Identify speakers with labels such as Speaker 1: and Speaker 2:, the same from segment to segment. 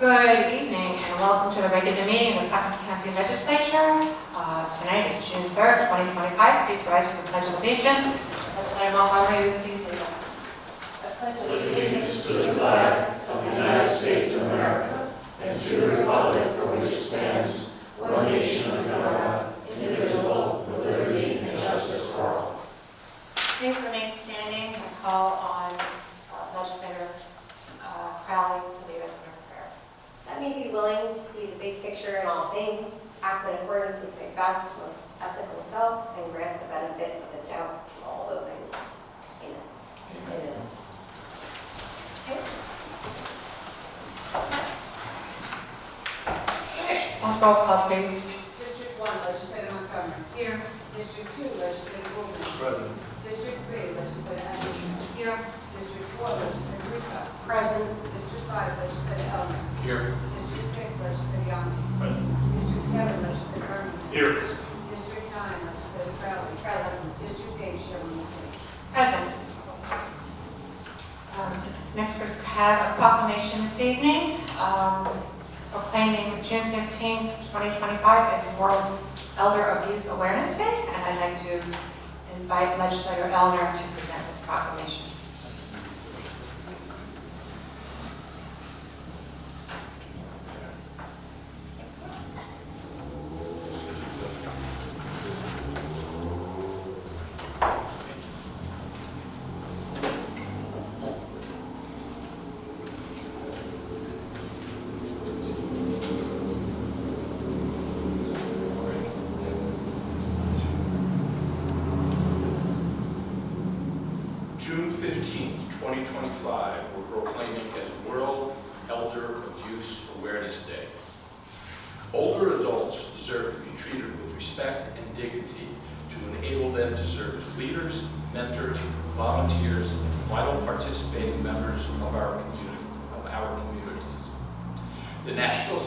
Speaker 1: Good evening and welcome to the regular meeting of the Putnam County Legislature. Tonight is June 3rd, 2025. Please rise for the Pledge of Allegiance. Legislator Montgomery, please lead us.
Speaker 2: I pledge allegiance to the flag of the United States of America and to the republic for which it stands, one nation under God, indivisible, with liberty and justice for all.
Speaker 1: Please remain standing. I call on Legislator Crowley to lead us in our prayer.
Speaker 3: Let me be willing to see the big picture in all things, act in accordance with my best, most ethical self, and grant the benefit of the doubt to all those I meet. Amen. Amen.
Speaker 1: Okay. Roll call, please.
Speaker 4: District 1, Legislator Montgomery.
Speaker 1: Here.
Speaker 4: District 2, Legislator Woolman.
Speaker 2: Present.
Speaker 4: District 3, Legislator Anderson.
Speaker 1: Here.
Speaker 4: District 4, Legislator Russo.
Speaker 3: Present.
Speaker 4: District 5, Legislator Elmer.
Speaker 2: Here.
Speaker 4: District 6, Legislator Young.
Speaker 2: Present.
Speaker 4: District 7, Legislator Birmingham.
Speaker 2: Here.
Speaker 4: District 9, Legislator Crowley.
Speaker 3: Present.
Speaker 4: District 8, Chairman Missy.
Speaker 1: Present. Next, we have a proclamation this evening proclaiming June 15, 2025 as World Elder Abuse Awareness Day, and I'd like to invite Legislator Elner to present this proclamation.
Speaker 5: June 15th, 2025, we're proclaiming as World Elder Abuse Awareness Day. Older adults deserve to be treated with respect and dignity to enable them to serve as leaders, mentors, volunteers, and vital participating members of our communities. The National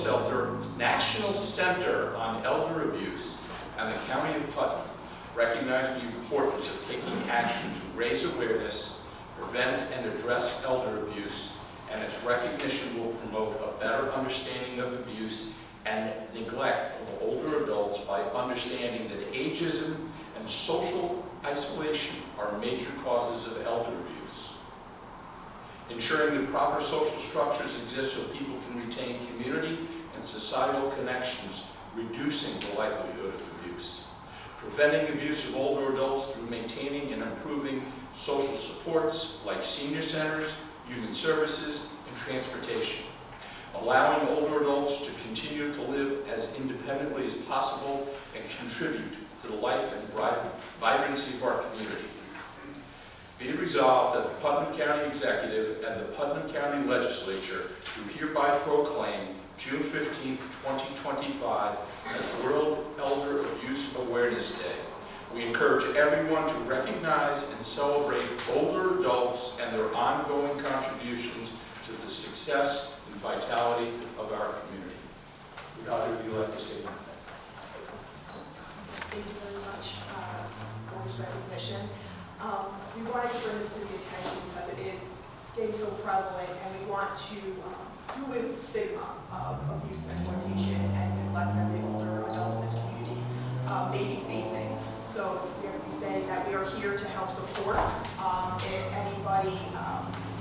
Speaker 5: Center on Elder Abuse and the County of Putnam recognize the importance of taking action to raise awareness, prevent and address elder abuse, and its recognition will promote a better understanding of abuse and neglect of older adults by understanding that ageism and social isolation are major causes of elder abuse. Ensuring that proper social structures exist so people can retain community and societal connections, reducing the likelihood of abuse. Preventing abuse of older adults through maintaining and improving social supports like senior centers, human services, and transportation. Allowing older adults to continue to live as independently as possible and contribute to the life and vibrancy of our community. Be it resolved that the Putnam County Executive and the Putnam County Legislature do hereby proclaim June 15, 2025 as World Elder Abuse Awareness Day. We encourage everyone to recognize and celebrate older adults and their ongoing contributions to the success and vitality of our community. Would either of you like to say anything?
Speaker 6: Thank you very much for this recognition. We wanted to bring this to the attention because it is getting so prevalent, and we want to do away with the stigma of abuse and exploitation and neglect that the older adults in this community may be facing. So we're going to be saying that we are here to help support. If anybody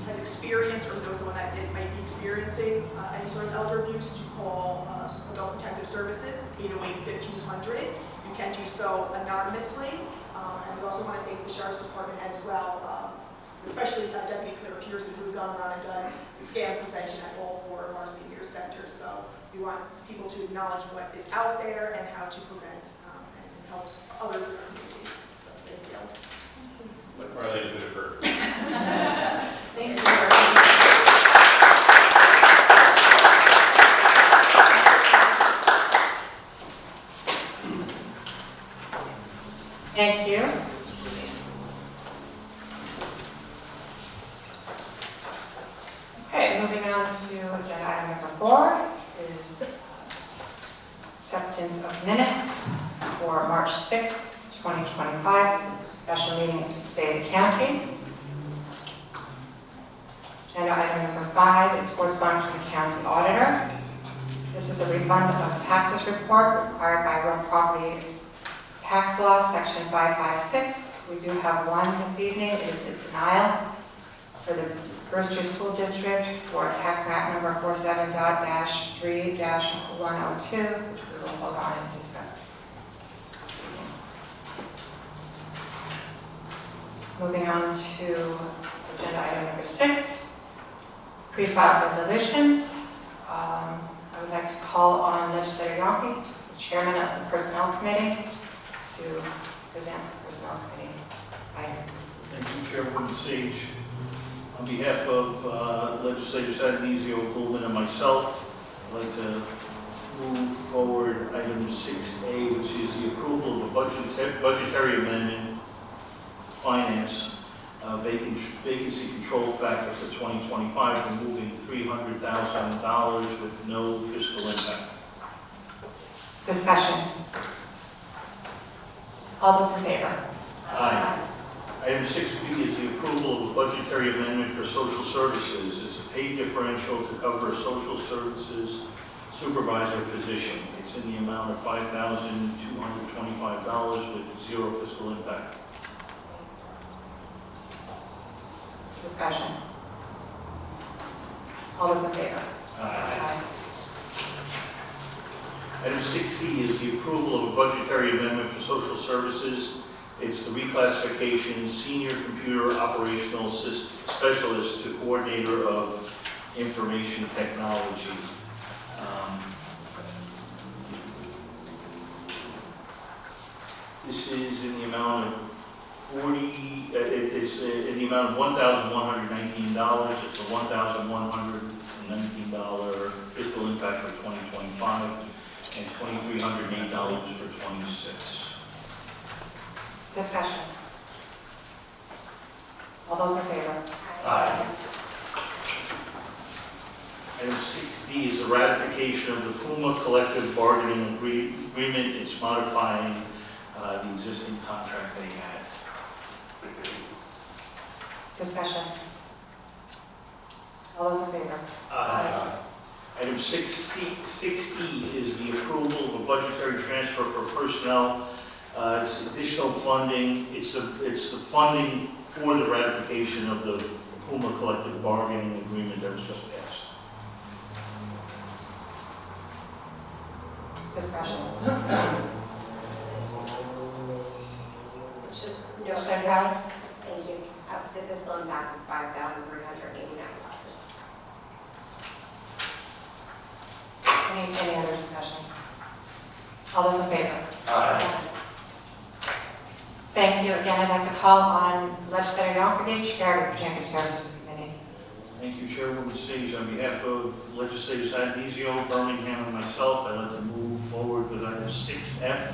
Speaker 6: has experienced or knows someone that might be experiencing any sort of elder abuse, to call Adult Protective Services, 808-1500. You can do so anonymously. And we also want to thank the Sheriff's Department as well, especially Deputy Claire Pearson, who's gone around and done scam prevention at all four of our senior centers. So we want people to acknowledge what is out there and how to prevent and help others in our community. So thank you.
Speaker 2: Let's relate to the bird.
Speaker 1: Thank you very much. Thank you. Okay, moving on to agenda item number 4 is acceptance of minutes for March 6th, 2025, special meeting of the state and county. Agenda item number 5 is correspondence from the county auditor. This is a refund of taxes report required by real property tax law, section 556. We do have one this evening. It is a denial for the Brewster School District for tax map number 47.3-102, which we will hold on and discuss this evening. Moving on to agenda item number 6, pre-filed resolutions. I would like to call on Legislator Yonke, the chairman of the Personnel Committee, to present the Personnel Committee items.
Speaker 7: Thank you, Chairwoman Sage. On behalf of Legislators Adenizio, Goldman, and myself, I'd like to move forward item 6A, which is the approval of a budgetary amendment, finance, vacancy control factor for 2025, removing $300,000 with no fiscal impact.
Speaker 1: Discussion. All those in favor?
Speaker 7: Aye. Item 6B is the approval of a budgetary amendment for social services. It's a pay differential to cover a social services supervisor position. It's in the amount of $5,225 with zero fiscal impact.
Speaker 1: Discussion. All those in favor?
Speaker 7: Aye. Item 6C is the approval of a budgetary amendment for social services. It's the reclassification senior computer operational specialist to coordinator of information technology. This is in the amount of it's in the amount of $1,119. It's a $1,119 fiscal impact for 2025 and $2,308 for 26.
Speaker 1: Discussion. All those in favor?
Speaker 7: Aye. Item 6D is a ratification of the PuMA collective bargaining agreement. It's modifying the existing contract they had.
Speaker 1: Discussion. All those in favor?
Speaker 7: Aye. Item 6E is the approval of a budgetary transfer for personnel. It's additional funding. It's the funding for the ratification of the PuMA collective bargaining agreement that was just passed.
Speaker 1: Discussion.
Speaker 3: It's just,
Speaker 1: Legislator Howard?
Speaker 3: thank you. The fiscal impact is $5,389.
Speaker 1: Any other discussion? All those in favor?
Speaker 7: Aye.
Speaker 1: Thank you. Again, I'd like to call on Legislator Yonke, Chair of the Protective Services Committee.
Speaker 7: Thank you, Chairwoman Sage. On behalf of Legislators Adenizio, Birmingham, and myself, I'd like to move forward with item 6F.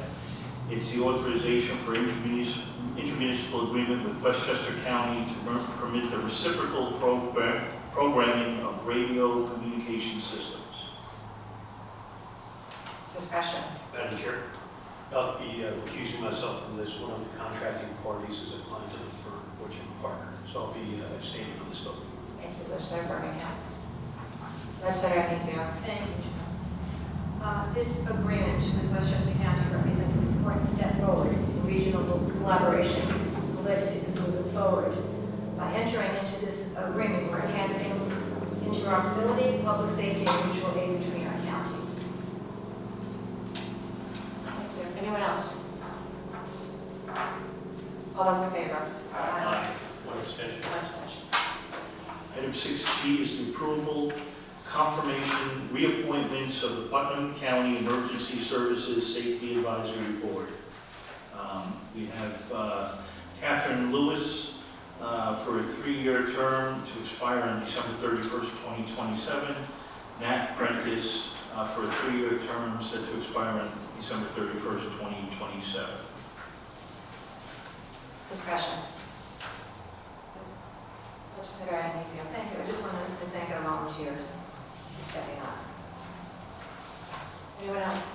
Speaker 7: It's the authorization for intermunicipal agreement with Westchester County to permit the reciprocal programming of radio communication systems.
Speaker 1: Discussion.
Speaker 8: Madam Chair, I'll be recusing myself from this. One of the contracting parties is a client of the firm, Fortune Partner, so I'll be abstaining on this vote.
Speaker 1: Thank you, Legislator Birmingham. Legislator Adenizio.
Speaker 9: Thank you, Chair. This agreement with Westchester County represents an important step forward in regional collaboration. We're glad to see this moving forward. By entering into this agreement, we're enhancing interoperability, public safety, and mutual aid between our counties.
Speaker 1: Thank you. Anyone else? All those in favor?
Speaker 7: Aye.
Speaker 8: One abstention.
Speaker 1: One abstention.
Speaker 7: Item 6G is the approval, confirmation, reappointments of the Putnam County Emergency Services Safety Advisory Board. We have Catherine Lewis for a 3-year term to expire on December 31st, 2027. Nat Prentice for a 3-year term set to expire on December 31st, 2027.
Speaker 1: Discussion. Legislator Adenizio.
Speaker 9: Thank you. I just wanted to thank our volunteers for stepping up.
Speaker 1: Anyone else?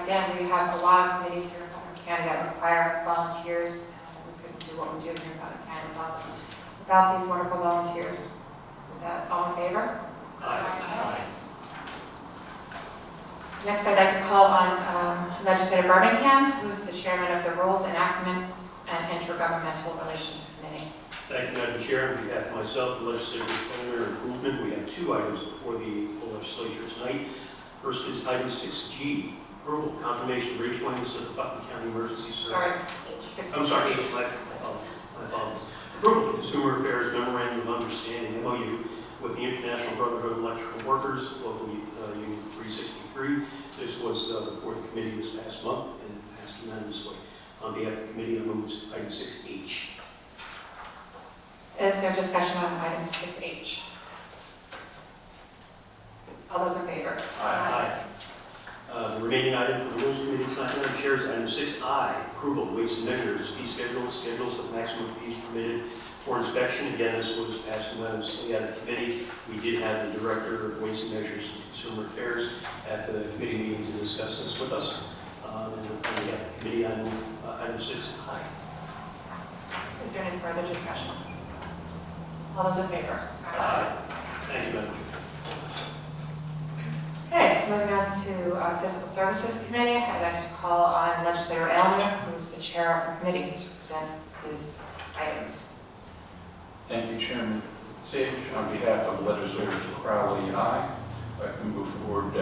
Speaker 1: Again, we have a lot of committees here in Putnam County that require volunteers, and we couldn't do what we do here in Putnam County without them. about these wonderful volunteers. With that, all in favor?
Speaker 8: Aye.
Speaker 1: Next, I'd like to call on Legislator Birmingham, who's the chairman of the Rules, Enactments, and Intergovernmental Relations Committee.
Speaker 8: Thank you, Madam Chair. On behalf of myself, the Legislative Preliminary Improvement, we have two items before the full legislature tonight. First is item 6G, approval, confirmation of reappointments to the Putnam County Emergency Service.
Speaker 1: Sorry,
Speaker 8: I'm sorry, my apologies. Approval of Consumer Affairs Memorandum of Understanding, MOU, with the International Brotherhood of Electrical Workers, local Union 363. This was before the committee this past month and passed unanimously. On behalf of the committee, I move item 6H.
Speaker 1: is there discussion on item 6H? All those in favor?
Speaker 8: Aye. The remaining item for the Rules Committee tonight, Madam Chair, is item 6I, approval of weights and measures, fee schedules of maximum fees permitted for inspection. Again, this was passed unanimously at the committee. We did have the Director of Weights and Measures and Consumer Affairs at the committee meeting to discuss this with us. And on behalf of the committee, I move item 6I.
Speaker 1: Is there any further discussion? All those in favor?
Speaker 8: Aye. Thank you, Madam Chair.
Speaker 1: Okay, moving on to Fiscal Services Committee, I'd like to call on Legislator Elmer, who's the chair of the committee, to present his items.
Speaker 10: Thank you, Chairman Sage. On behalf of Legislators Crowley and I can move forward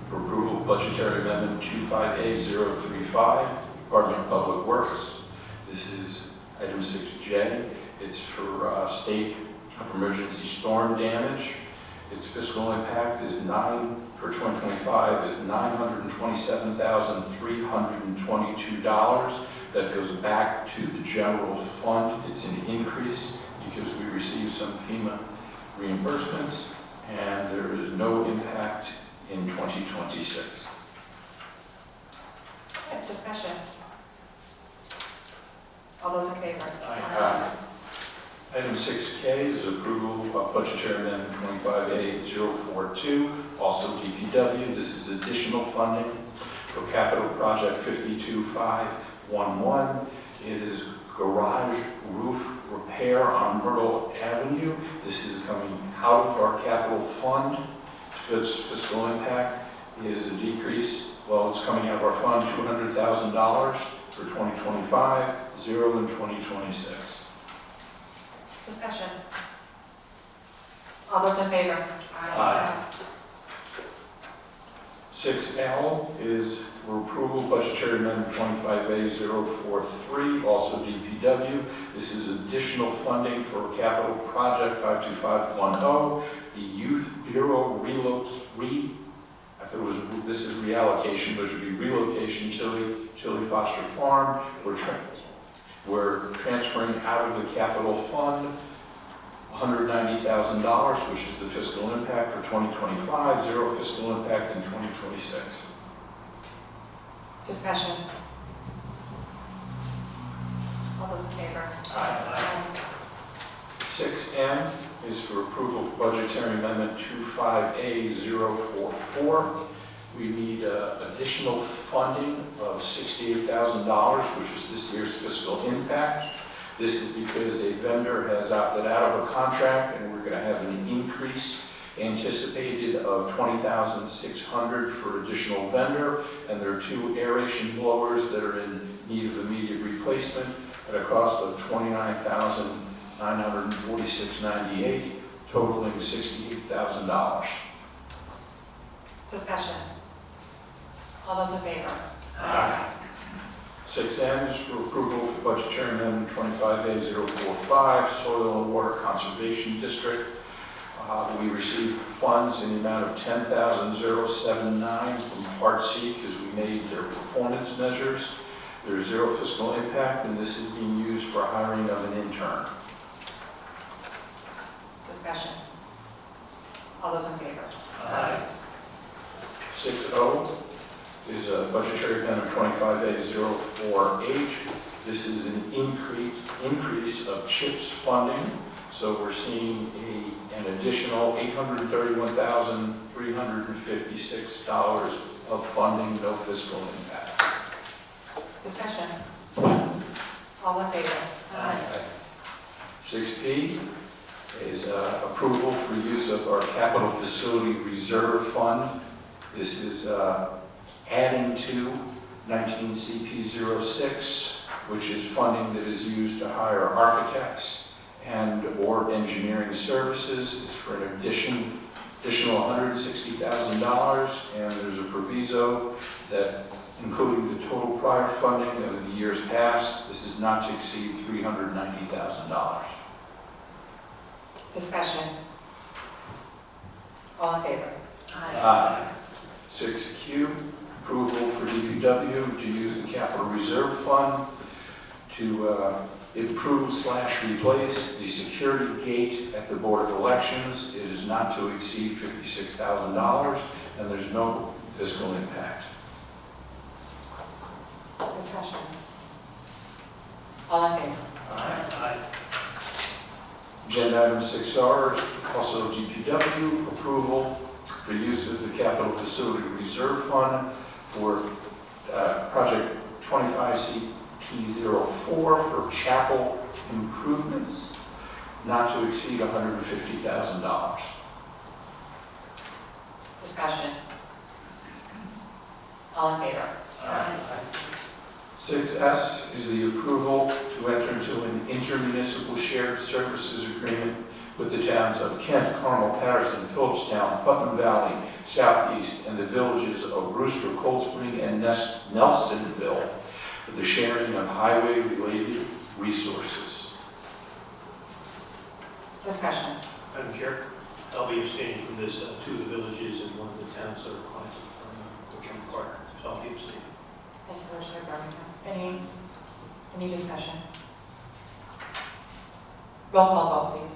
Speaker 10: for approval Budgetary Amendment 25A035, Department of Public Works. This is item 6J. It's for state of emergency storm damage. Its fiscal impact is for 2025 is $927,322. That goes back to the general fund. It's an increase because we received some FEMA reimbursements, and there is no impact in 2026.
Speaker 1: Okay, discussion. All those in favor?
Speaker 10: Aye. Item 6K is approval of Budgetary Amendment 25A042, also DPW. This is additional funding for Capital Project 52511. It is garage roof repair on Myrtle Avenue. This is coming out of our capital fund. Its fiscal impact is a decrease. Well, it's coming out of our fund, $200,000 for 2025, zero in 2026.
Speaker 1: Discussion. All those in favor?
Speaker 10: Aye. 6L is for approval, Budgetary Amendment 25A043, also DPW. This is additional funding for Capital Project 52510, the Youth Bureau this is reallocation, but it should be relocation, Tilly Foster Farm. We're transferring out of the capital fund $190,000, which is the fiscal impact for 2025, zero fiscal impact in 2026.
Speaker 1: Discussion. All those in favor?
Speaker 10: Aye. 6M is for approval for Budgetary Amendment 25A044. We need additional funding of $68,000, which is this year's fiscal impact. This is because a vendor has opted out of a contract, and we're going to have an increase anticipated of $20,600 for additional vendor, and there are two aeration blowers that are in need of immediate replacement at a cost of $29,946.98, totaling $68,000.
Speaker 1: Discussion. All those in favor?
Speaker 10: Aye. 6M is for approval for Budgetary Amendment 25A045, Soil and Water Conservation District. We received funds in the amount of $10,079 from Heartseek as we made their performance measures. There's zero fiscal impact, and this is being used for hiring of an intern.
Speaker 1: Discussion. All those in favor?
Speaker 10: Aye. 6O is a Budgetary Amendment 25A048. This is an increase of CHIPS funding. So we're seeing an additional $831,356 of funding, no fiscal impact.
Speaker 1: Discussion. All in favor?
Speaker 10: Aye. 6P is approval for use of our capital facility reserve fund. This is adding to 19 CP06, which is funding that is used to hire architects and or engineering services. It's for an additional $160,000, and there's a proviso that including the total prior funding of the years past, this is not to exceed $390,000.
Speaker 1: Discussion. All in favor?
Speaker 10: Aye. 6Q, approval for DPW to use the capital reserve fund to improve/replace the security gate at the Board of Elections. It is not to exceed $56,000, and there's no fiscal impact.
Speaker 1: Discussion. All in favor?
Speaker 8: Aye.
Speaker 10: Agenda item 6R is also DPW approval for use of the capital facility reserve fund for project 25CP04 for chapel improvements, not to exceed $150,000.
Speaker 1: Discussion. All in favor?
Speaker 10: 6S is the approval to enter into an intermunicipal shared services agreement with the towns of Kent, Carmel, Patterson, Phillipstown, Putnam Valley, Southeast, and the villages of Brewster, Cold Spring, and Nelsonville for the sharing of highway-related resources.
Speaker 1: Discussion.
Speaker 8: Madam Chair, I'll be abstaining from this. Two of the villages and one of the towns that are clients from which I'm part, so I'll be abstaining.
Speaker 1: Thank you, Commissioner Birmingham. Any discussion? Roll call vote, please.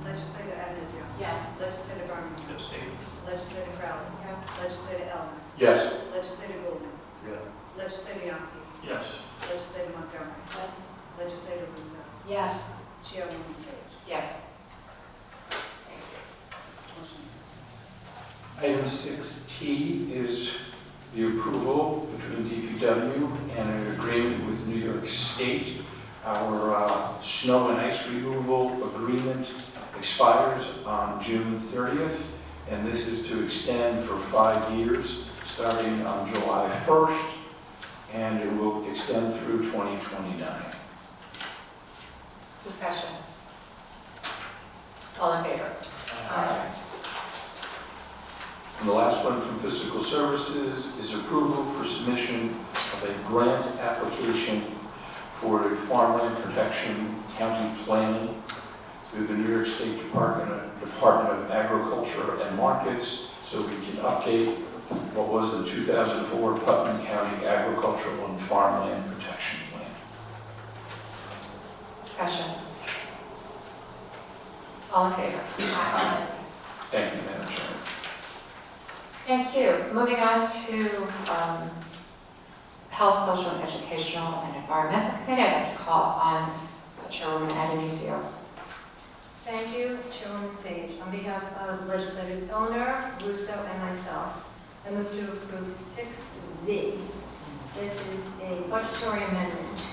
Speaker 4: Legislator Addisio.
Speaker 1: Yes.
Speaker 4: Legislator Birmingham.
Speaker 8: Abstain.
Speaker 4: Legislator Crowley.
Speaker 1: Yes.
Speaker 4: Legislator Elmer.
Speaker 10: Yes.
Speaker 4: Legislator Goldman.
Speaker 2: Yeah.
Speaker 4: Legislator Yonke.
Speaker 7: Yes.
Speaker 4: Legislator Montgomery.
Speaker 1: Yes.
Speaker 4: Legislator Russo.
Speaker 1: Yes.
Speaker 4: Chairwoman Sage.
Speaker 1: Yes.
Speaker 4: Motion carries.
Speaker 10: Item 6T is the approval between DPW and an agreement with New York State. Our snow and ice removal agreement expires on June 30th, and this is to extend for 5 years, starting on July 1st, and it will extend through 2029.
Speaker 1: Discussion. All in favor? Aye.
Speaker 10: And the last one from Fiscal Services is approval for submission of a grant application for a farmland protection county planning through the New York State Department of Agriculture and Markets, so we can update what was the 2004 Putnam County Agricultural and Farmland Protection Plan.
Speaker 1: Discussion. All in favor? Aye.
Speaker 10: Thank you, Madam Chairman.
Speaker 1: Thank you. Moving on to Health, Social, and Educational and Environmental Committee, I'd like to call on Chairwoman Addisio.
Speaker 9: Thank you, Chairwoman Sage. On behalf of legislators Eleanor, Russo, and myself, I move to approve 6V. This is a budgetary amendment,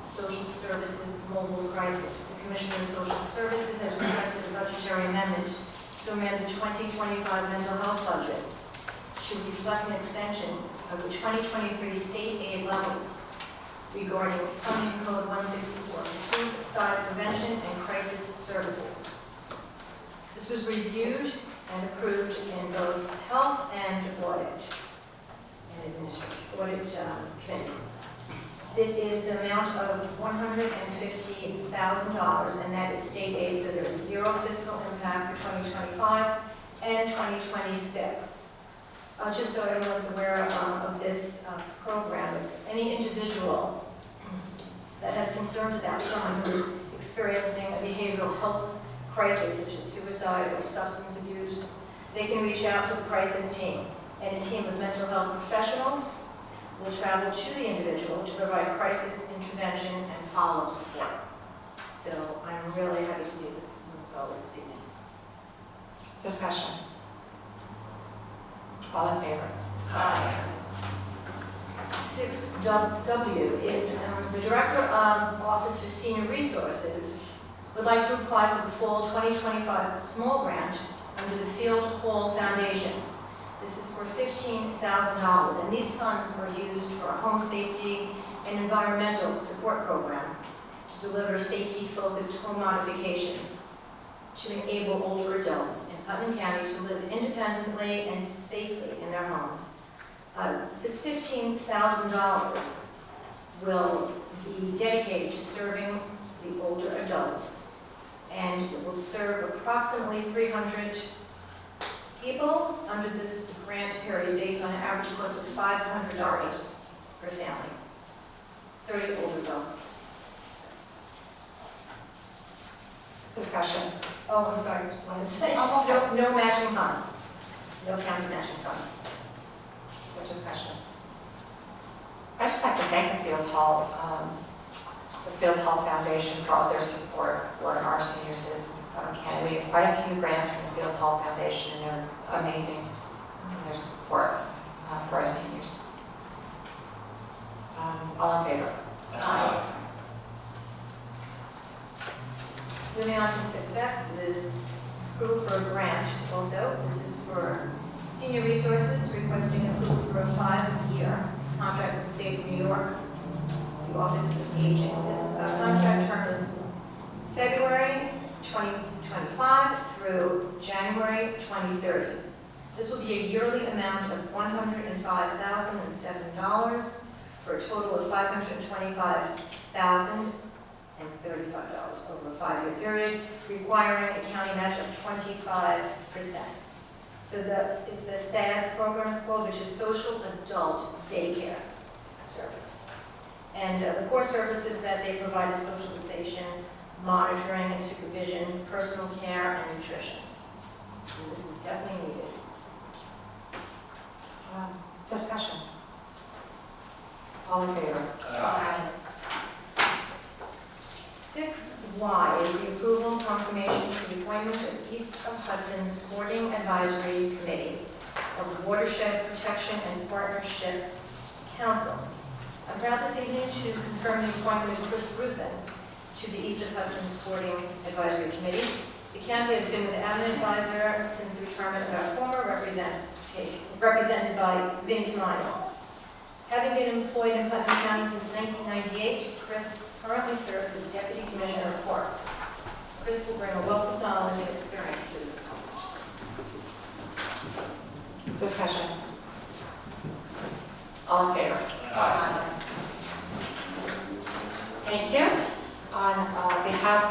Speaker 9: Social Services Mobile Crisis. The Commissioner of Social Services has requested a budgetary amendment to amend the 2025 mental health budget to reflect an extension of the 2023 state aid levels regarding funding code 164, suicide prevention and crisis services. This was reviewed and approved in both health and audit and administration audit committee. It is an amount of $150,000, and that is state aid, so there is zero fiscal impact for 2025 and 2026. Just so everyone's aware of this program, it's any individual that has concerns about someone who is experiencing a behavioral health crisis, such as suicide or substance abuse, they can reach out to the crisis team, and a team of mental health professionals will travel to the individual to provide crisis intervention and follow-up support. So I'm really happy to see this move forward this evening.
Speaker 1: Discussion. All in favor?
Speaker 9: 6W is the Director of Office for Senior Resources would like to apply for the fall 2025 small grant under the Field Hall Foundation. This is for $15,000, and these funds were used for a home safety and environmental support program to deliver safety-focused home modifications to enable older adults in Putnam County to live independently and safely in their homes. This $15,000 will be dedicated to serving the older adults, and it will serve approximately 300 people under this grant period based on an average cost of $500 per family. 30 older adults.
Speaker 1: Discussion.
Speaker 9: Oh, I'm sorry, I just wanted to say, no matching funds. No county matching funds.
Speaker 1: So discussion. I'd just like to thank the Field Hall Foundation for all their support for our senior citizens of Putnam County. We have quite a few grants from the Field Hall Foundation, and they're amazing in their support for our seniors. All in favor?
Speaker 9: Aye. Moving on to 6X is approval for a grant also. This is for Senior Resources requesting approval for a 5-year contract with the State of New York, the Office of Aging. This contract term is February 2025 through January 2030. This will be a yearly amount of $105,007 for a total of $525,035 over a 5-year period, requiring a county match of 25%. So it's the SADS program, it's called, which is Social Adult Daycare Service. And the core services that they provide is socialization, monitoring and supervision, personal care, and nutrition. And this is definitely needed.
Speaker 1: Discussion. All in favor?
Speaker 9: Aye. 6Y is the approval and confirmation for the appointment of East of Hudson Sporting Advisory Committee of Watershed Protection and Partnership Council. I'm proud this evening to confirm the appointment of Chris Ruthven to the East of Hudson Sporting Advisory Committee. The county has been with the Admin Advisor since the retirement of our former represented by Vinnie Myrtle. Having been employed in Putnam County since 1998, Chris currently serves as Deputy Commissioner of Courts. Chris will bring a wealth of knowledge and experience to this appointment.
Speaker 1: Discussion. All in favor?
Speaker 9: Aye.
Speaker 1: Thank you. On behalf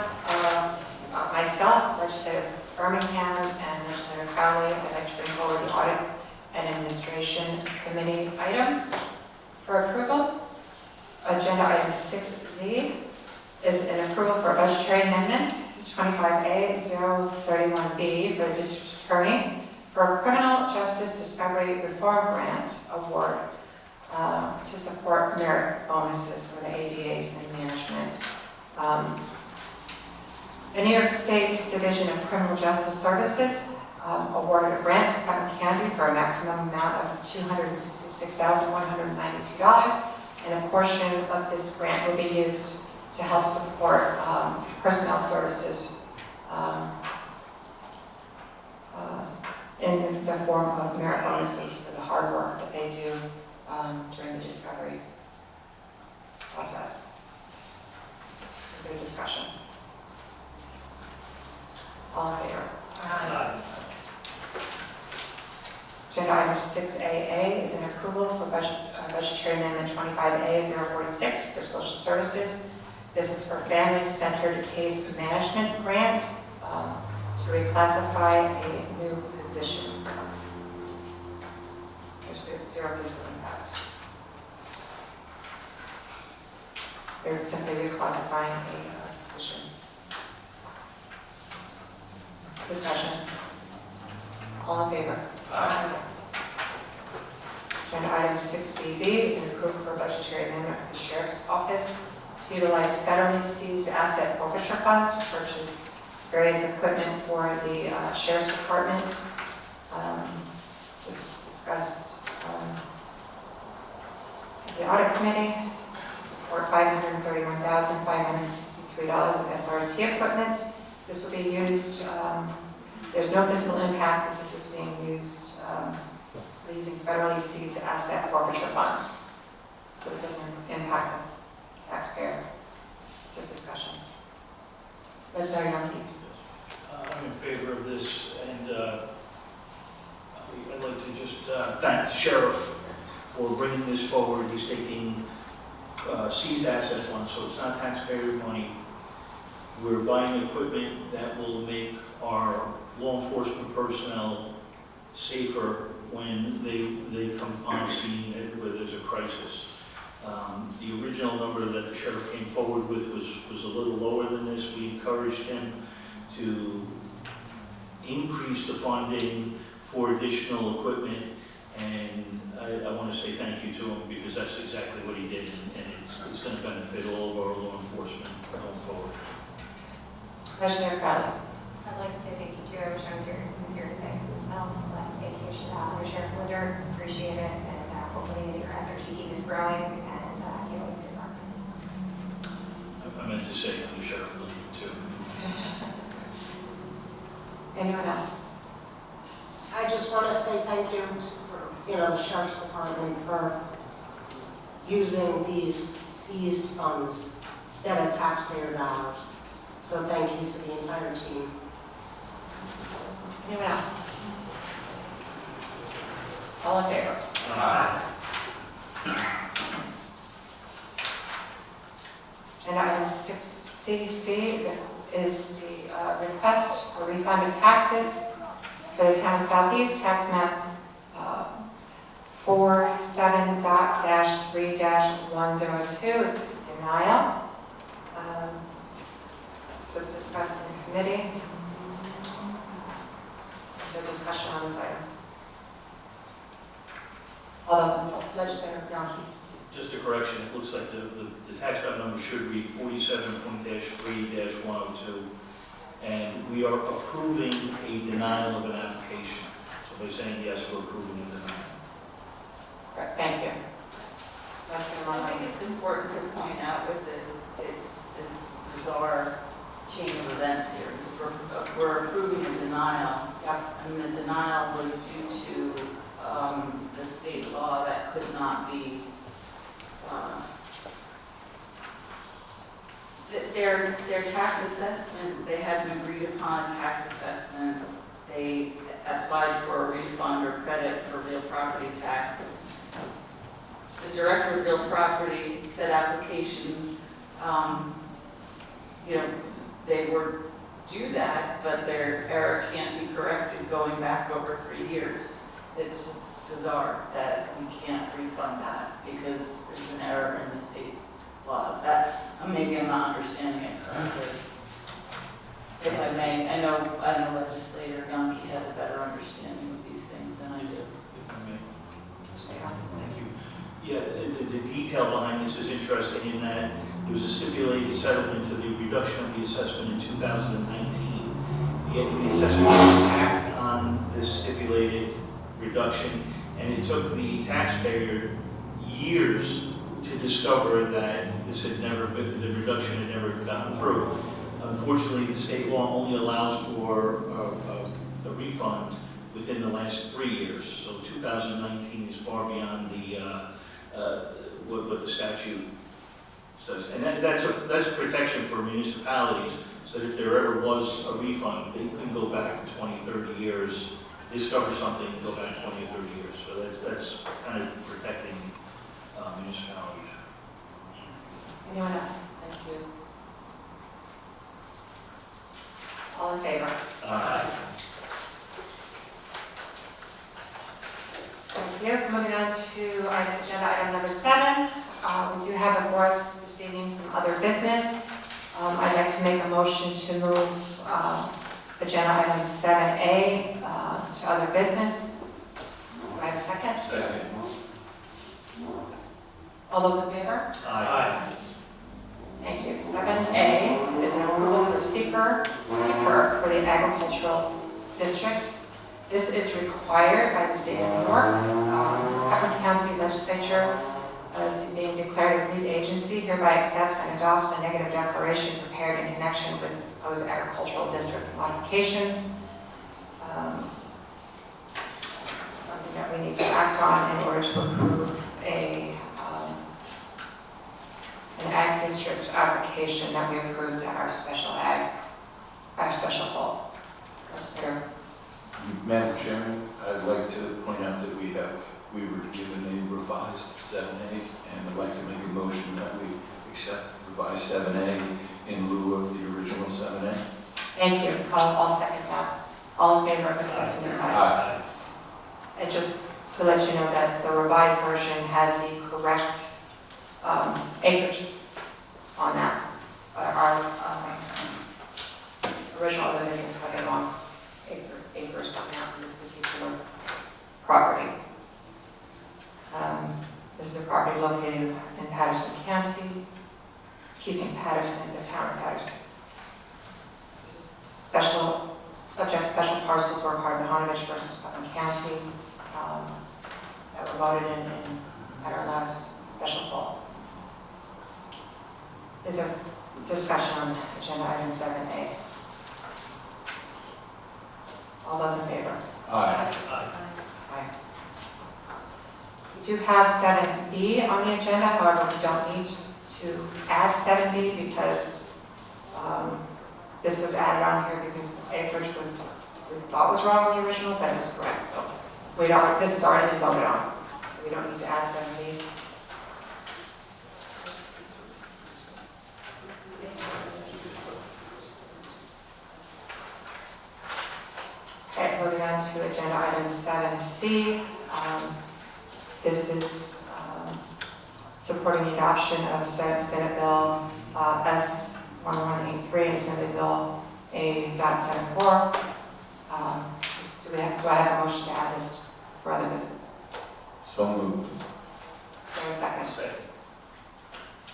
Speaker 1: of myself, Legislator Birmingham, and Legislator Farrell, I'd like to bring forward the Audit and Administration Committee items for approval. Agenda item 6Z is an approval for a budgetary amendment to 25A031B for the District Attorney for a Criminal Justice Discovery Reform Grant Award to support merit bonuses for the ADAs and management. The New York State Division of Criminal Justice Services awarded a grant to Putnam County for a maximum amount of $266,192, and a portion of this grant will be used to help support personnel services in the form of merit bonuses for the hard work that they do during the discovery process. Is there discussion? All in favor?
Speaker 8: Aye.
Speaker 1: Agenda item 6AA is an approval for budgetary amendment 25A046 for social services. This is for family-centered case management grant to reclassify a new position. There's zero fiscal impact. They're simply reclassifying a position. Discussion. All in favor?
Speaker 5: Aye.
Speaker 1: Agenda item 6BB is an approval for a budgetary amendment of the Sheriff's Office to utilize federally seized asset forfeiture funds to purchase various equipment for the Sheriff's Department. This was discussed at the Audit Committee to support $530,000 $5,563 of SRT equipment. This will be used, there's no fiscal impact as this is being used, we're using federally seized asset forfeiture funds. So it doesn't impact the taxpayer. So discussion. Legislator Youngkin.
Speaker 7: I'm in favor of this, and I'd like to just thank the sheriff for bringing this forward. He's taking seized asset funds, so it's not taxpayer money. We're buying equipment that will make our law enforcement personnel safer when they come on scene where there's a crisis. The original number that the sheriff came forward with was a little lower than this. We encouraged him to increase the funding for additional equipment, and I want to say thank you to him because that's exactly what he did, and it's going to benefit all of our law enforcement going forward.
Speaker 1: Legislator Farrell.
Speaker 3: I'd like to say thank you too. I wish I was here to thank himself, but thank you, Sheriff Linder. Appreciate it, and hopefully the SRT team is growing, and can't wait to get practice.
Speaker 7: I meant to say under Sheriff Linder too.
Speaker 1: Anyone else?
Speaker 11: I just want to say thank you for, the Sheriff's Department for using these seized funds instead of taxpayer dollars. So thank you to the entire team.
Speaker 1: Anyone else? All in favor?
Speaker 7: Aye.
Speaker 1: And item 6CC is the request for refund of taxes for the town of Southeast, tax map 47.3-102. It's a denial. This was discussed in committee. Is there discussion on this item? All those in favor? Legislator Youngkin.
Speaker 7: Just a correction, it looks like the tax map number should read 47.3-102, and we are approving a denial of an application. So by saying yes, we're approving a denial.
Speaker 1: Correct, thank you. Legislator
Speaker 12: I
Speaker 1: Youngkin.
Speaker 12: think it's important to point out with this bizarre chain of events here, because we're approving a denial.
Speaker 1: Yep.
Speaker 12: And the denial was due to the state law that could not be, their tax assessment, they had an agreed upon tax assessment. They applied for a refund or credit for real property tax. The director of real property said application, they would do that, but their error can't be corrected going back over 3 years. It's just bizarre that we can't refund that because there's an error in the state law. That, maybe I'm not understanding it correctly. If I may, I know Legislator Youngkin has a better understanding of these things than I do.
Speaker 7: If I may. Thank you. Yeah, the detail behind this is interesting in that there was a stipulated settlement to the reduction of the assessment in 2019. The assessment was act on this stipulated reduction, and it took the taxpayer years to discover that this had never been, the reduction had never gotten through. Unfortunately, the state law only allows for a refund within the last 3 years. So 2019 is far beyond what the statute says. And that's protection for municipalities, so that if there ever was a refund, they couldn't go back 20, 30 years, discover something and go back 20 or 30 years. So that's kind of protecting municipalities.
Speaker 1: Anyone else? Thank you. All in favor?
Speaker 7: Aye.
Speaker 1: Thank you. Moving on to agenda item number 7. We do have before us this evening some other business. I'd like to make a motion to move agenda item 7A to other business. Do I have a second?
Speaker 10: Second.
Speaker 1: All those in favor?
Speaker 7: Aye.
Speaker 1: Thank you. 7A is an approval for SEQR for the agricultural district. This is required by the state of New York. Putnam County Legislature as being declared as lead agency, hereby accepts and adopts a negative declaration prepared in connection with proposed agricultural district modifications. This is something that we need to act on in order to approve an ag district application that we approved at our special fall. Consider.
Speaker 10: Madam Chairman, I'd like to point out that we were given a revised 7A, and I'd like to make a motion that we accept revised 7A in lieu of the original 7A.
Speaker 1: Thank you. I'll second that. All in favor of accepting the revised?
Speaker 10: Aye.
Speaker 1: And just to let you know that the revised version has the correct acreage on that. Our original other business had the wrong acres coming out from this particular property. This is a property located in Patterson County, Patterson, the town of Patterson. This is special parcels were part of the Honovich versus Putnam County that were voted in at our last special fall. Is there discussion on agenda item 7A? All those in favor?
Speaker 10: Aye.
Speaker 1: Aye. We do have 7B on the agenda, however, we don't need to add 7B because this was added on here because the acreage we thought was wrong in the original, but it was correct. So this has already been voted on, so we don't need to add 7B. Okay, moving on to agenda item 7C. This is supporting the adoption of Senate Bill S1183 and Assembly Bill A.74. Do I have a motion to add this for other business?
Speaker 10: So moved.
Speaker 1: Is there a second?
Speaker 7: Second.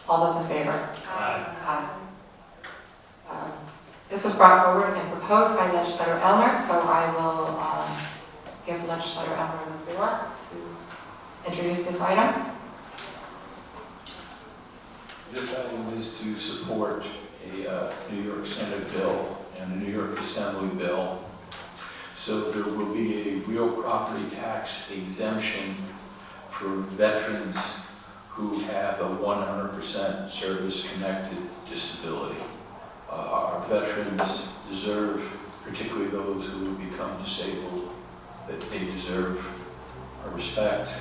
Speaker 1: All those in favor?
Speaker 7: Aye.
Speaker 1: Aye. This was brought forward and proposed by Legislator Elmer, so I will give Legislator Elmer the floor to introduce this item.
Speaker 10: This item is to support a New York Senate bill and a New York Assembly bill. So there will be a real property tax exemption for veterans who have a 100% service-connected disability. Our veterans deserve, particularly those who have become disabled, that they deserve our respect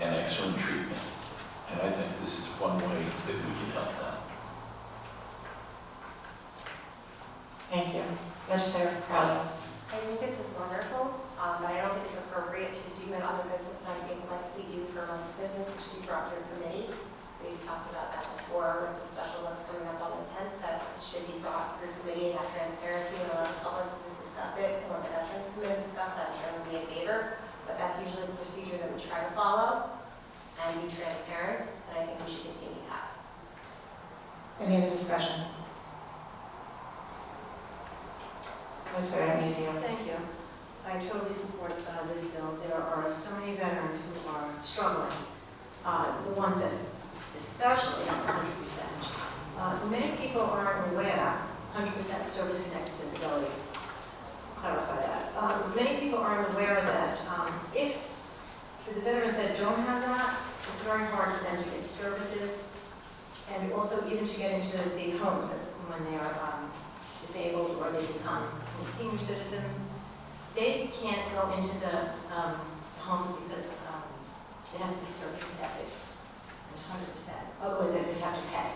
Speaker 10: and excellent treatment. And I think this is one way that we can help them.
Speaker 1: Thank you. Legislator Farrell.
Speaker 3: I think this is wonderful, but I don't think it's appropriate to do it on the business, and I think like we do for most business, it should be brought to a committee. We've talked about that before with the special that's coming up on the 10th, that it should be brought through committee and have transparency and allow the public to discuss it, and let the veterans come in and discuss it. I'm sure they'll be in favor, but that's usually the procedure that we try to follow and be transparent, and I think we should continue that.
Speaker 1: Any other discussion? Legislator Amicio.
Speaker 9: Thank you. I totally support this bill. There are so many veterans who are struggling. The ones that especially are 100%. Many people aren't aware, 100% service-connected disability. Clarify that. Many people aren't aware that if for the veterans that don't have that, it's very hard for them to get services and also even to get into the homes that when they are disabled or they become senior citizens. They can't go into the homes because it has to be service-connected. 100%. Otherwise, they would have to pay.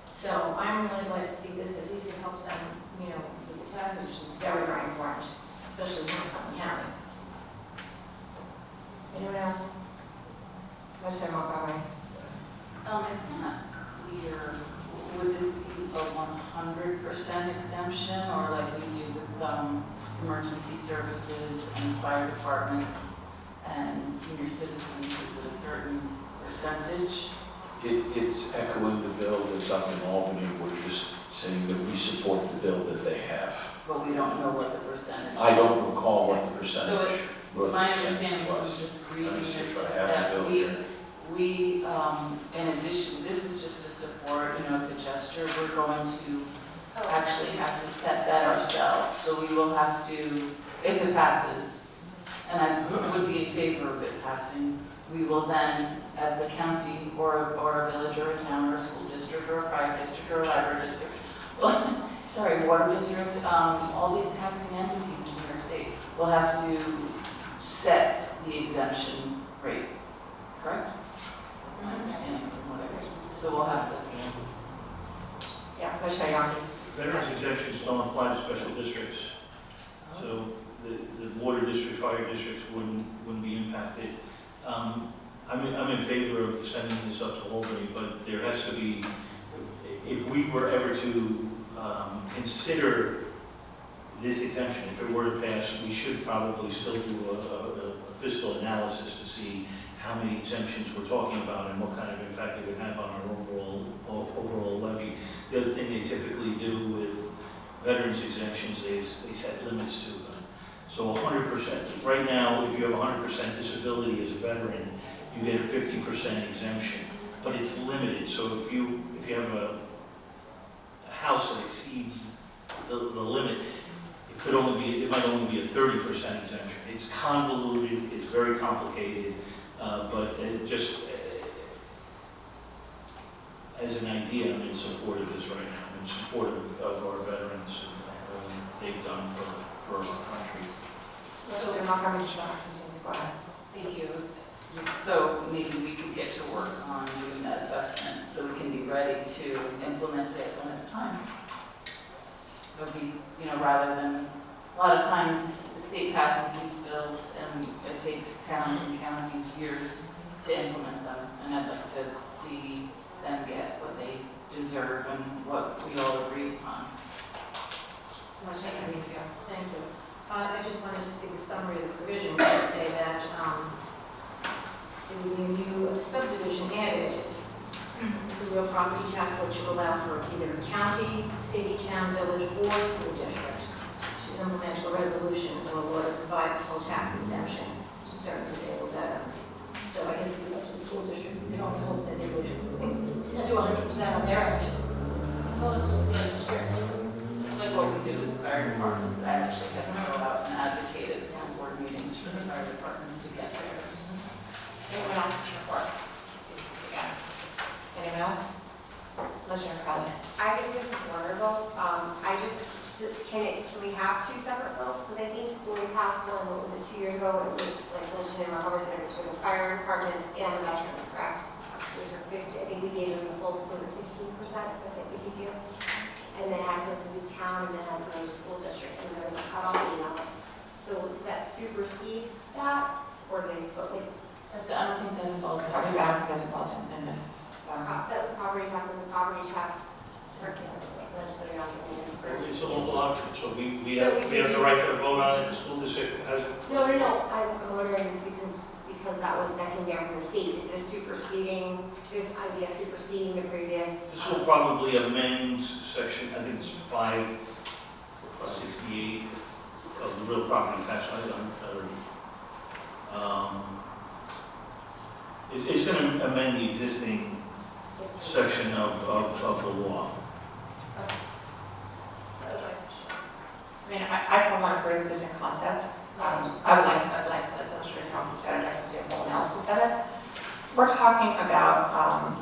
Speaker 9: So I'm really glad to see this. At least it helps them, with the taxes, which is very, very important, especially in Putnam County.
Speaker 1: Anyone else? Legislator Montgomery.
Speaker 12: It's not clear, would this be a 100% exemption, or like we do with emergency services and fire departments and senior citizens, is it a certain percentage?
Speaker 10: It's echoing the bill that's up in Albany. We're just saying that we support the bill that they have.
Speaker 12: But we don't know what the percentage is.
Speaker 10: I don't recall what the percentage
Speaker 12: So
Speaker 10: what the
Speaker 12: my
Speaker 10: percentage
Speaker 12: understanding was just reading
Speaker 10: Let me see
Speaker 12: this
Speaker 10: if I
Speaker 12: is
Speaker 10: have the
Speaker 12: that
Speaker 10: bill here.
Speaker 12: We, in addition, this is just a support, it's a gesture, we're going to actually have to set that ourselves. So we will have to, if it passes, and I would be in favor of it passing, we will then, as the county or a village or a town or a school district or a fire district or a library district, well, sorry, water district, all these taxing entities in New York State will have to set the exemption rate, correct? My understanding from what I read. So we'll have to.
Speaker 1: Yeah, let's show you on these.
Speaker 7: Veterans exemptions don't apply to special districts. So the water districts, fire districts wouldn't be impacted. I'm in favor of sending this up to Albany, but there has to be, if we were ever to consider this exemption, if it were to pass, we should probably still do a fiscal analysis to see how many exemptions we're talking about and what kind of impact it would have on our overall levy. The other thing they typically do with veterans exemptions is they set limits to them. So 100%, right now, if you have 100% disability as a veteran, you get a 50% exemption, but it's limited. So if you have a house that exceeds the limit, it might only be a 30% exemption. It's convoluted, it's very complicated, but it just as an idea, I'm in support of this right now. I'm in support of our veterans and what they've done for our country.
Speaker 1: Mr. Montgomery, continue. Go ahead.
Speaker 12: Thank you. So maybe we can get to work on doing that assessment so we can be ready to implement it when it's time. It'll be, rather than, a lot of times the state passes these bills and it takes towns and counties years to implement them. And I'd like to see them get what they deserve and what we all agree upon.
Speaker 1: Let's take it easier.
Speaker 9: Thank you. I just wanted to see the summary of the provision to say that there will be a new subdivision added to real property tax, which will allow for either a county, city, town, village, or school district to implement a resolution or law to provide a full tax exemption to certain disabled veterans. So I guess if we go to the school district, we can only hope that they would do 100% on their end.
Speaker 12: Well, it's just like what we do with the fire departments. I actually have to go out and advocate at school board meetings for the fire departments to get theirs.
Speaker 1: Anyone else in report? Yeah. Anyone else? Let's hear from
Speaker 3: I think this is wonderful. Can we have two separate bills? Because I think when we passed one, what was it, 2 years ago, it was like mentioned in our conversation, it was for the fire departments and the veterans, correct? It was for 50, I think we gave them the full, was it 15% that we could do? And then it had to go through the town, and then it has to go to the school district, and there was a cutoff email. So does that supersede that, or do they put like?
Speaker 12: I don't think that involved.
Speaker 1: Property tax is involved in this.
Speaker 3: That was property tax, and the property tax, legislature on the.
Speaker 7: It's a local option, so we
Speaker 3: So
Speaker 7: have the right to vote on it. The school district has it.
Speaker 3: No, I'm wondering because that came down from the state. Is this superseding, this idea superseding the previous?
Speaker 7: This will probably amend section, I think it's 568 of the real property tax. It's going to amend the existing section of the law.
Speaker 3: That was my question.
Speaker 1: I mean, I for one agree with this in concept. I'd like, as Illustrated Office said, I'd like to see a full analysis of it. We're talking about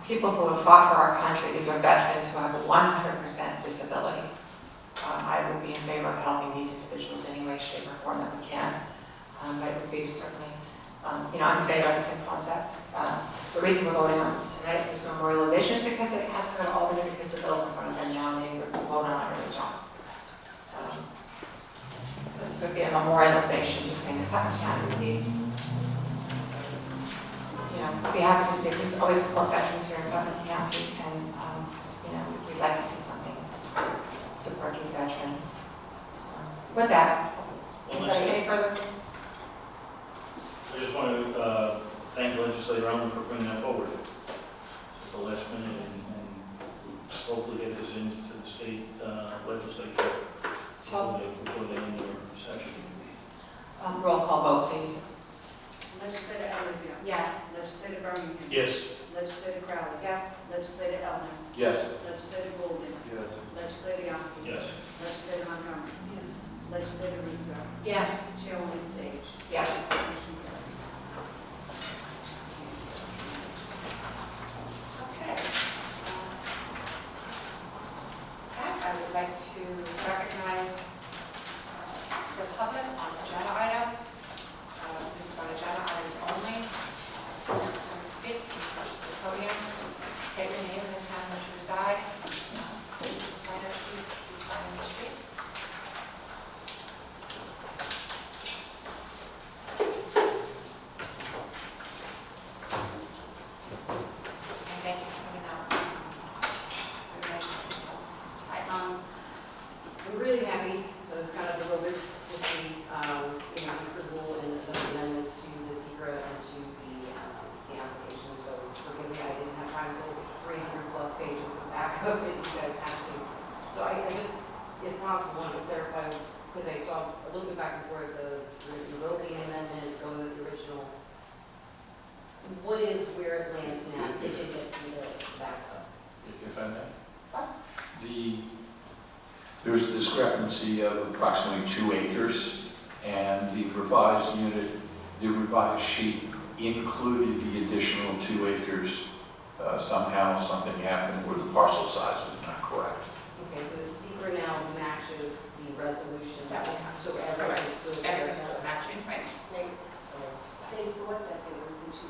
Speaker 1: people who have fought for our country. These are veterans who have a 100% disability. I would be in favor of helping these individuals in any way, shape, or form that we can. But it would be certainly, I'm in favor of this in concept. The reason we're voting on this tonight, this memorialization, is because it has to go to Albany because the bill's in front of them now and they would vote on it early on. So this would be a memorialization, just saying that Putnam County would be, we'd be happy to see, we always support veterans here in Putnam County, and, we'd like to see something support these veterans. With that, anybody, any further?
Speaker 7: I just want to thank Legislator Allen for bringing that forward at the last minute and hopefully get this into the state legislature before they end their session.
Speaker 1: Roll call vote, please.
Speaker 4: Legislator Elizio.
Speaker 1: Yes.
Speaker 4: Legislator Birmingham.
Speaker 7: Yes.
Speaker 4: Legislator Crowley. Yes. Legislator Eldner.
Speaker 10: Yes.
Speaker 4: Legislator Golden.
Speaker 2: Yes.
Speaker 4: Legislator Young.
Speaker 7: Yes.
Speaker 4: Legislator Montgomery.
Speaker 12: Yes.
Speaker 4: Legislator Russo.
Speaker 11: Yes.
Speaker 4: Chairwoman Sage.
Speaker 1: Yes.
Speaker 4: Motion carries.
Speaker 1: Okay. I would like to recognize the public on agenda items. This is on agenda items only. Speak, come to the podium, state your name and the town in which you reside. Please sign up, please sign in the street. And thank you for coming out.
Speaker 13: I'm really happy, but it's kind of a little bit to see, approval and the amendments to the SEQR and to the application. So forgive me, I didn't have time to go 300 plus pages of backup that you guys have to. So I just, if possible, want to clarify, because I saw a little bit back and forth, the revoking amendment, go with the original. So what is where it lands now, if it gets to the backup?
Speaker 10: If I may. There's a discrepancy of approximately 2 acres, and the revised unit, the revised sheet included the additional 2 acres. Somehow something happened where the parcel size was not correct.
Speaker 13: Okay, so the SEQR now matches the resolution.
Speaker 1: That we have.
Speaker 13: So everything's good.
Speaker 1: And it's just matching, right?
Speaker 4: They thought that there was the 2%,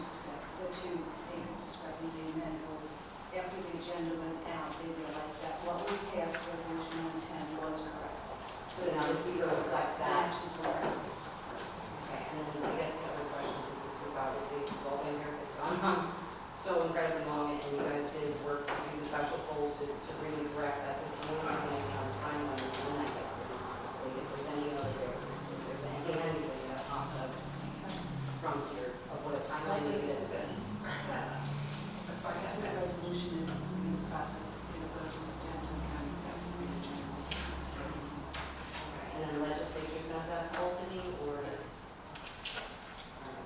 Speaker 4: the 2 acre discrepancy, and then it was, after the agenda went out, they realized that what was passed, resolution 110, was correct.
Speaker 13: So now the SEQR reflects that.
Speaker 4: Matches what it did.
Speaker 13: Okay, and then I guess the other question, this is obviously involving here, it's gone on so incredibly long, and you guys did work to do the special polls to really correct that. This is the only thing on the timeline is when that gets in, obviously, if there's any other variables, if there's anything that pops up from here of what a timeline is.
Speaker 4: That resolution is in this process, it'll go to the Denton County Executive General.
Speaker 13: And then the legislature says that's ultimately, or is,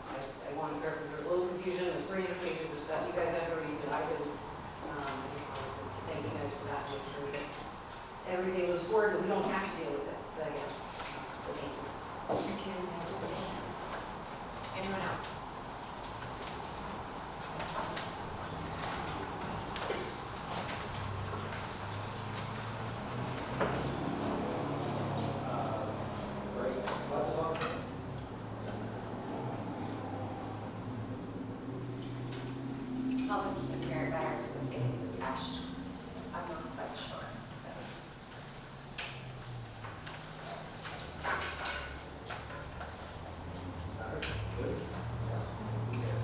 Speaker 13: I want to clarify, there's a little confusion, there's 300 pages of stuff you guys have to read that I didn't. I just wanted to thank you guys for that, make sure that everything was forward, and we don't have to deal with this again. So thank you.
Speaker 1: Anyone else?
Speaker 3: Public can hear it better because I think it's attached. I'm not quite sure, so.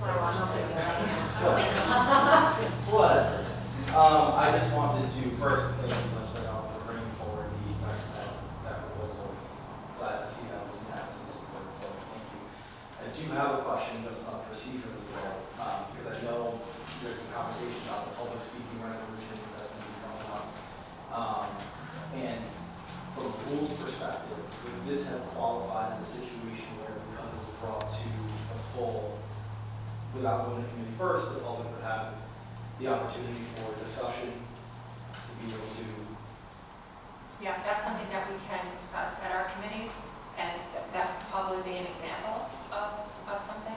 Speaker 3: Well, I'm not thinking
Speaker 14: What? I just wanted to first thank you, Legislator, for bringing forward that proposal. Glad to see that was unanimous support, so thank you. I do have a question just on procedure as well, because I know there's a conversation about the public speaking resolution that's going to be coming up. And from a rules perspective, would this have qualified as a situation where, because it was brought to a full, without going to committee first, the public would have the opportunity for discussion, to be able to.
Speaker 1: Yeah, that's something that we can discuss at our committee, and that would probably be an example of something.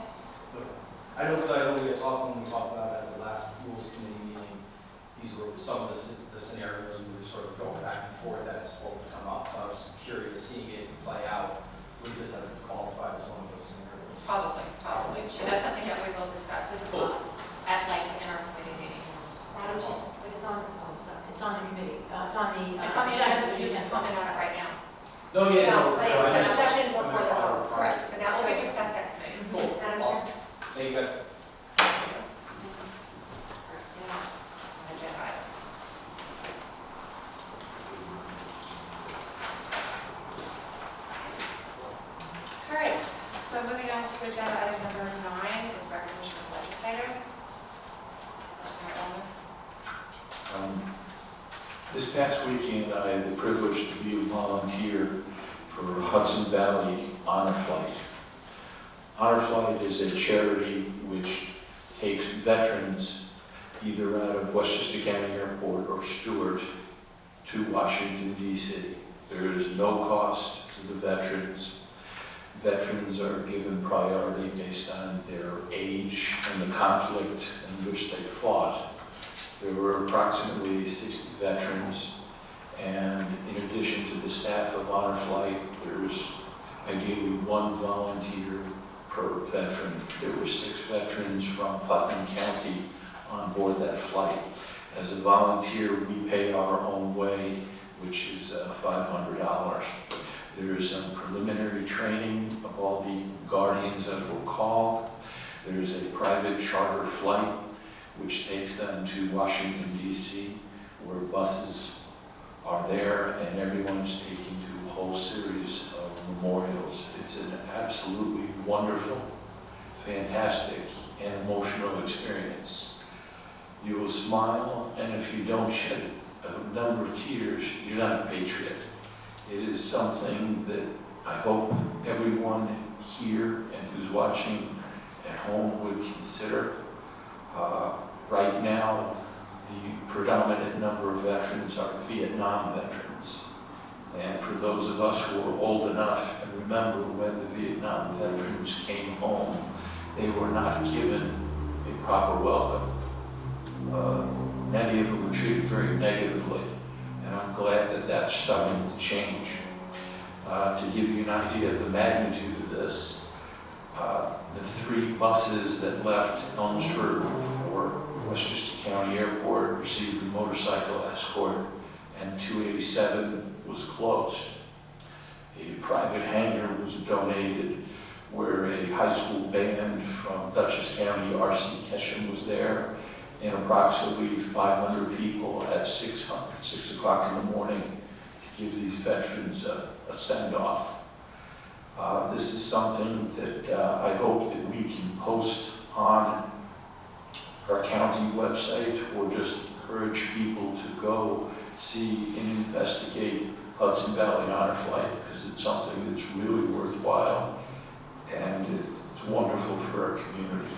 Speaker 14: I know, because I know we had talked, when we talked about it at the last rules committee meeting, these were some of the scenarios we were sort of going back and forth as what would come up. So I was curious, seeing it play out, would this have qualified as one of those scenarios?
Speaker 1: Probably. And that's something that we will discuss at length in our committee meeting.
Speaker 9: It's on, oh, sorry, it's on the committee, it's on the.
Speaker 1: It's on the agenda, so you can comment on it right now.
Speaker 14: No, yeah,
Speaker 3: No,
Speaker 14: no.
Speaker 3: but
Speaker 14: I
Speaker 3: it's
Speaker 14: just-
Speaker 3: discussion before the vote.
Speaker 1: Correct. And that will be discussed at committee.
Speaker 14: Cool.
Speaker 3: Madam Chair?
Speaker 14: Awesome. Thank you, guys.
Speaker 1: Agenda items. All right, so moving on to agenda item number 9 is recognition of legislators.
Speaker 10: This past weekend, I had the privilege to be a volunteer for Hudson Valley Honor Flight. Honor Flight is a charity which takes veterans either out of Westchester County Airport or Stewart to Washington, D.C. There is no cost to the veterans. Veterans are given priority based on their age and the conflict in which they fought. There were approximately 60 veterans, and in addition to the staff of Honor Flight, there's ideally one volunteer per veteran. There were 6 veterans from Putnam County on board that flight. As a volunteer, we pay our own way, which is $500. There is some preliminary training of all the guardians, as we're called. There's a private charter flight, which takes them to Washington, D.C., where buses are there, and everyone's taken to a whole series of memorials. It's an absolutely wonderful, fantastic, and emotional experience. You will smile, and if you don't shed a number of tears, you're not a patriot. It is something that I hope everyone here and who's watching at home would consider. Right now, the predominant number of veterans are Vietnam veterans. And for those of us who are old enough and remember when the Vietnam veterans came home, they were not given a proper welcome. Many of them were treated very negatively, and I'm glad that that's starting to change. To give you an idea of the magnitude of this, the 3 buses that left Elmsford for Westchester County Airport received a motorcycle escort, and 287 was closed. A private hangar was donated where a high school band from Dutchess County, R.C. Ketchum, was there, and approximately 500 people at 6 o'clock in the morning to give these veterans a send-off. This is something that I hope that we can post on our county website, or just encourage people to go see and investigate Hudson Valley Honor Flight, because it's something that's really worthwhile, and it's wonderful for our community.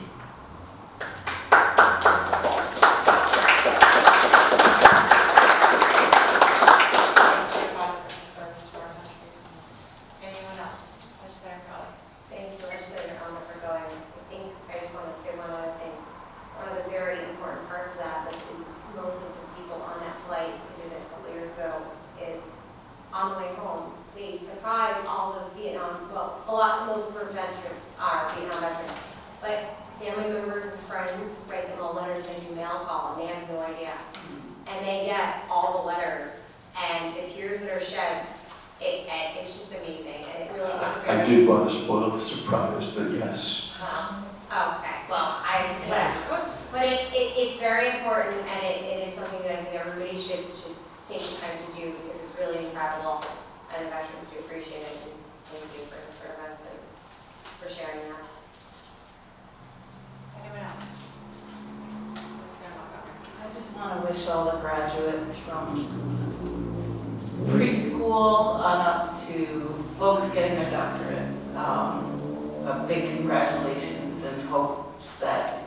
Speaker 1: Anyone else? Legislator Farrell.
Speaker 3: Thank you, Legislator Farrell, for going. I just want to say one other thing. One of the very important parts of that, but most of the people on that flight, we did it a couple of years ago, is on the way home, they surprise all the Vietnam, most of our veterans are Vietnam veterans, but family members and friends write them all letters, they do mail call, and they have no idea. And they get all the letters, and the tears that are shed, it's just amazing, and it really is very...
Speaker 10: I did want to spoil the surprise, but yes.
Speaker 3: Okay, well, but it's very important, and it is something that I think everybody should take the time to do, because it's really incredible, and the veterans do appreciate it, and thank you for the service and for sharing that.
Speaker 1: Anyone else? Legislator Montgomery.
Speaker 12: I just want to wish all the graduates from preschool on up to folks getting their doctorate a big congratulations, and hopes that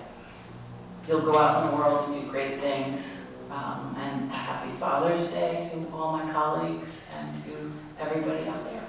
Speaker 12: you'll go out in the world and do great things. And a happy Father's Day to all my colleagues and to everybody out there.